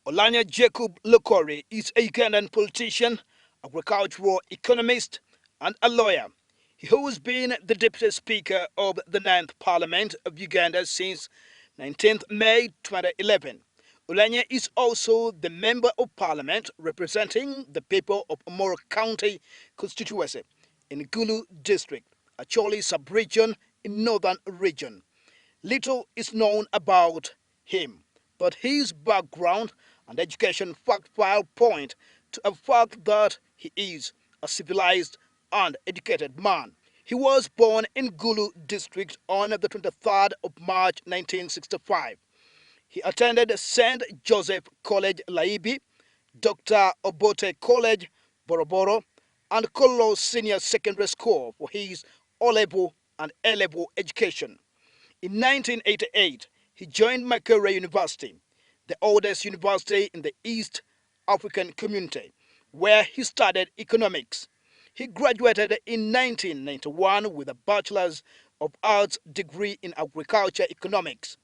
Oulanyah Jacob Oulanyah is a Ugandan politician, agricultural economist, and a lawyer. He has been the Deputy Speaker of the Ninth Parliament of Uganda since 19th May 2011. Oulanyah is also the Member of Parliament representing the people of Omoro County constituency in Gulu District, a Choli sub-region in Northern Region. Little is known about him, but his background and education fact file point to a fact that he is a civilized and educated man. He was born in Gulu district on the 23rd of March 1965. He attended St. Joseph College Laibi, Dr. Obote College Boroboro, and Kolo Senior Secondary School for his O-level and A-level education. In 1988, he joined Makerere University, the oldest university in the East African community, where he studied economics. He graduated in 1991 with a Bachelor's of Arts degree in agriculture economics.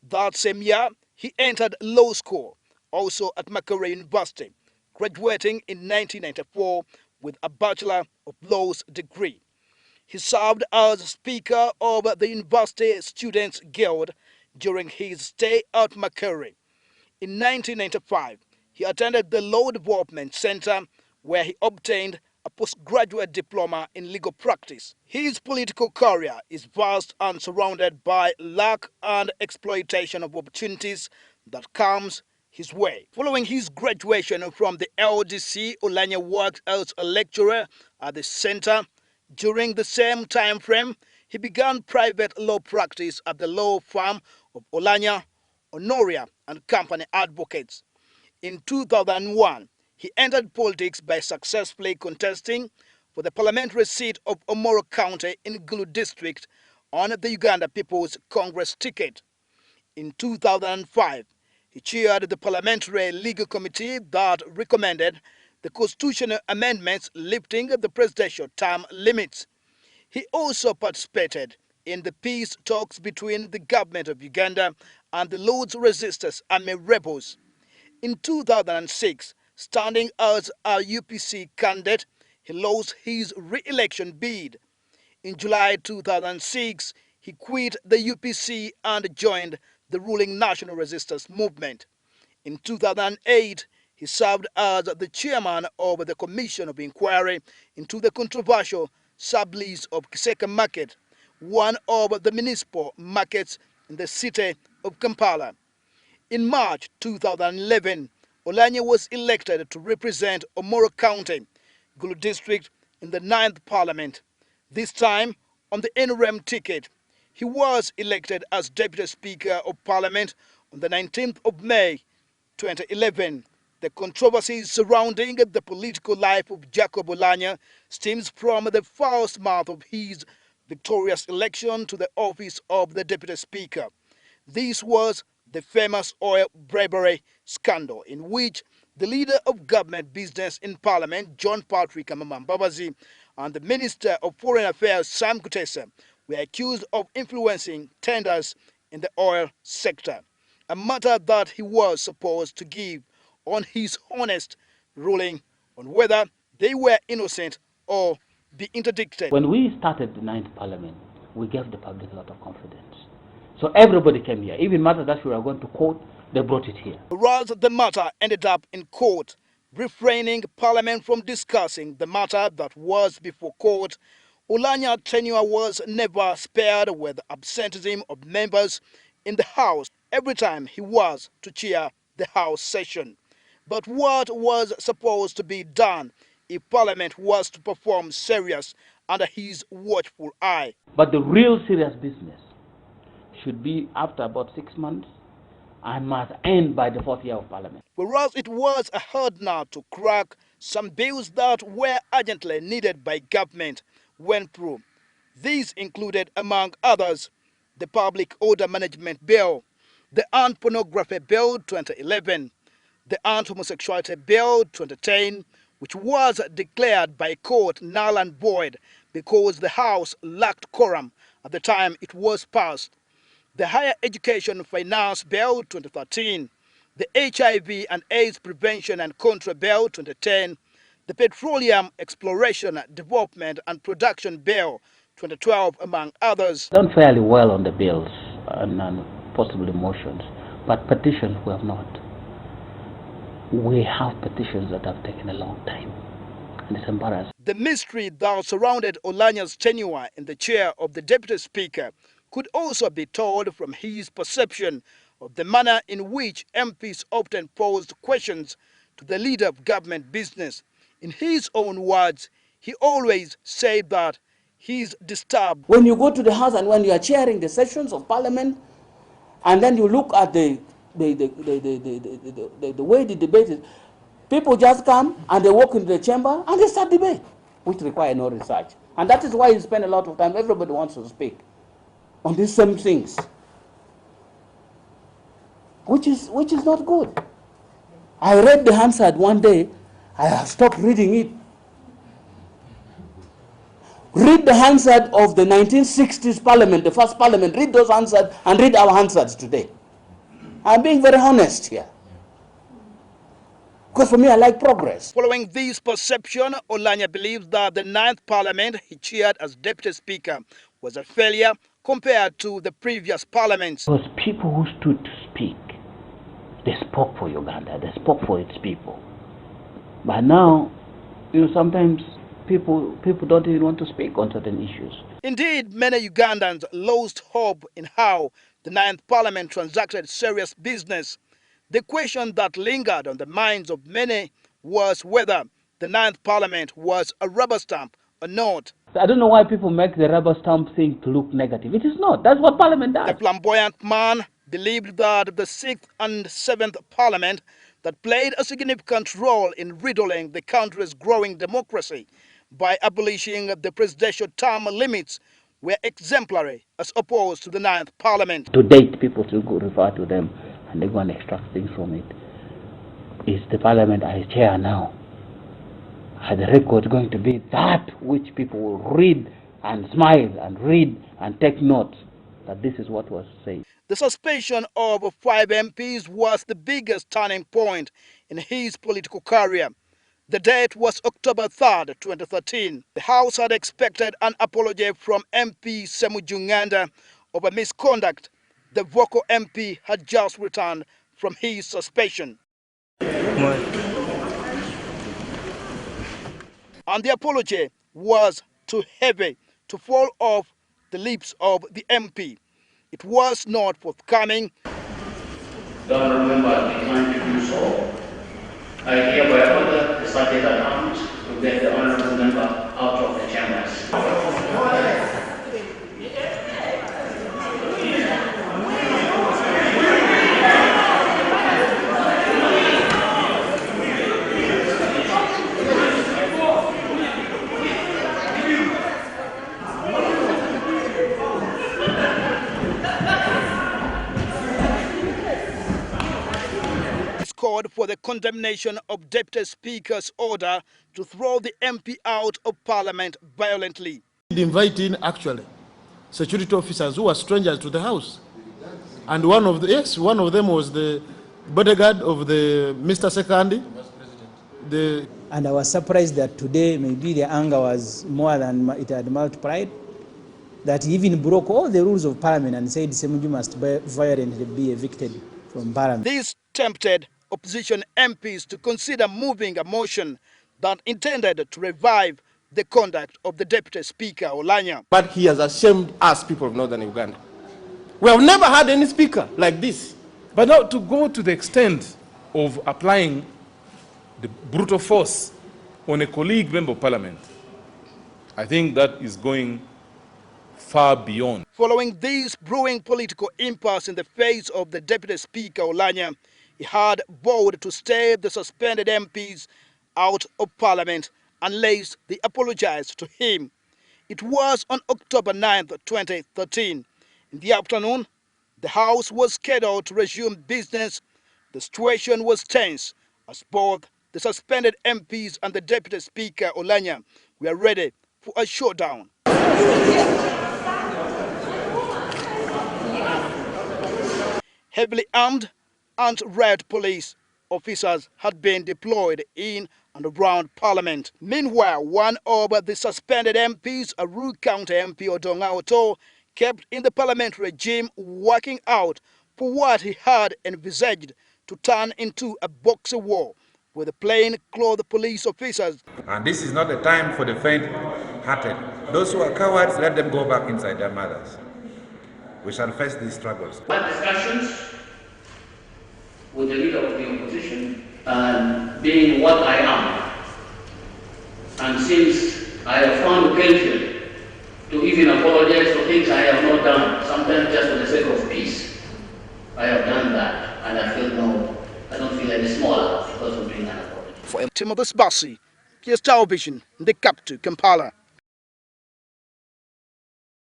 That same year, he entered law school, also at Makerere University, graduating in 1994 with a Bachelor of Laws degree. He served as Speaker of the University Students' Guild during his stay at Makerere. In 1995, he attended the Law Development Center, where he obtained a postgraduate diploma in legal practice. His political career is vast and surrounded by lack and exploitation of opportunities that comes his way. Following his graduation from the LDC, Oulanyah worked as a lecturer at the center. During the same time frame, he began private law practice at the law firm of Oulanyah, Honoria and Company Advocates. In 2001, he entered politics by successfully contesting for the parliamentary seat of Omoro County in Gulu District on the Uganda People's Congress ticket. In 2005, he chaired the Parliamentary Legal Committee that recommended the constitutional amendments lifting the presidential term limits. He also participated in the peace talks between the government of Uganda and the Lord's Resistance Army rebels. In 2006, standing as a UPC candidate, he lost his re-election bid. In July 2006, he quit the UPC and joined the ruling National Resistance Movement. In 2008, he served as the chairman of the Commission of Inquiry into the controversial sublease of Kiseka Market, one of the municipal markets in the city of Kampala. In March 2011, Oulanyah was elected to represent Omoro County, Gulu District in the 9th Parliament. This time on the NRM ticket. He was elected as Deputy Speaker of Parliament on the 19th of May 2011. The controversies surrounding the political life of Jacob Oulanyah stems from the first month of his victorious election to the office of the Deputy Speaker. This was the famous oil bribery scandal in which the leader of government business in Parliament, John Patrick Mbabazi, and the Minister of Foreign Affairs, Sam Kutesa, were accused of influencing tenders in the oil sector, a matter that he was supposed to give on his honest ruling on whether they were innocent or be interdicted. When we started the Ninth Parliament, we gave the public a lot of confidence. So everybody came here. Even matters that we were going to court, they brought it here. Whereas the matter ended up in court, refraining Parliament from discussing the matter that was before court, Oulanyah's tenure was never spared with absenteeism of members in the House every time he was to chair the House session. But what was supposed to be done if Parliament was to perform serious under his watchful eye? But the real serious business should be after about 6 months and must end by the 4th year of Parliament. Whereas it was a hard nut to crack, some bills that were urgently needed by government went through. These included, among others, the Public Order Management Bill, the Armed Pornography Bill 2011, the Armed Homosexuality Bill 2010, which was declared by court null and void because the House lacked quorum at the time it was passed, the Higher Education Finance Bill 2013, the HIV and AIDS Prevention and Control Bill 2010, the Petroleum Exploration, Development and Production Bill 2012, among others. Done fairly well on the bills and possibly motions, but petitions we have not. We have petitions that have taken a long time, and it's embarrassing. The mystery that surrounded Oulanyah's tenure in the chair of the Deputy Speaker could also be told from his perception of the manner in which MPs often posed questions to the leader of government business. In his own words, he always said that he's disturbed. When you go to the House and when you are chairing the sessions of Parliament, and then you look at the way the debate is, people just come and they walk into the chamber and they start debate, which require no research. And that is why you spend a lot of time, everybody wants to speak on these same things, which is not good. I read the Hansard one day, I have stopped reading it. Read the Hansard of the 1960s Parliament, the first Parliament, read those Hansards and read our Hansards today. I'm being very honest here. Because for me, I like progress. Following this perception, Oulanyah believes that the 9th Parliament he chaired as Deputy Speaker was a failure compared to the previous parliaments. It was people who stood to speak. They spoke for Uganda. They spoke for its people. But now, sometimes people don't even want to speak on certain issues. Indeed, many Ugandans lost hope in how the 9th Parliament transacted serious business. The question that lingered on the minds of many was whether the 9th Parliament was a rubber stamp or not. I don't know why people make the rubber stamp thing to look negative. It is not. That's what Parliament does. The flamboyant man believed that the 6th and 7th Parliament that played a significant role in riddling the country's growing democracy by abolishing the presidential term limits were exemplary as opposed to the 9th Parliament. To date, people still go refer to them and they go and extract things from it. Is the Parliament I chair now, are the records going to be that which people will read and smile and read and take note that this is what was said? The suspension of 5 MPs was the biggest turning point in his political career. The date was October 3rd, 2013. The House had expected an apology from MP Semujunganda over misconduct. The vocal MP had just returned from his suspension. And the apology was too heavy to fall off the lips of the MP. It was not forthcoming. The honourable member declined to do so. I hereby order the subject at hand to get the honourable member out of the chambers. Called for the condemnation of Deputy Speaker's order to throw the MP out of Parliament violently. Invite in actually security officers who were strangers to the house, and one of them was the bodyguard of the Mr. Sekandi. And I was surprised that today maybe the anger was more than it had multiplied, that he even broke all the rules of Parliament and said Semuju must violently be evicted from Parliament. This tempted opposition MPs to consider moving a motion that intended to revive the conduct of the Deputy Speaker Oulanyah. But he has ashamed us, people of Northern Uganda. We have never had any speaker like this. But now to go to the extent of applying the brutal force on a colleague member of Parliament, I think that is going far beyond. Following this brewing political impasse in the face of the Deputy Speaker Oulanyah, he had vowed to stay the suspended MPs out of Parliament unless they apologized to him. It was on October 9th, 2013. In the afternoon, the House was scheduled to resume business. The situation was tense as both the suspended MPs and the Deputy Speaker Oulanyah were ready for a showdown. Heavily armed, anti-riot police officers had been deployed in and around Parliament. Meanwhile, one of the suspended MPs, Aru County MP Odonga Oto, kept in the parliamentary regime, working out for what he had envisaged to turn into a boxer war with the plain-clothes police officers. And this is not the time for the faint-hearted. Those who are cowards, let them go back inside their mothers. We shall face these struggles. My discussions with the leader of the opposition, and being what I am, and since I have found occasion to even apologize for things I have not done, sometimes just for the sake of peace, I have done that, and I don't feel any smaller because of doing an apology. For Sibasi, Television, the capital, Kampala.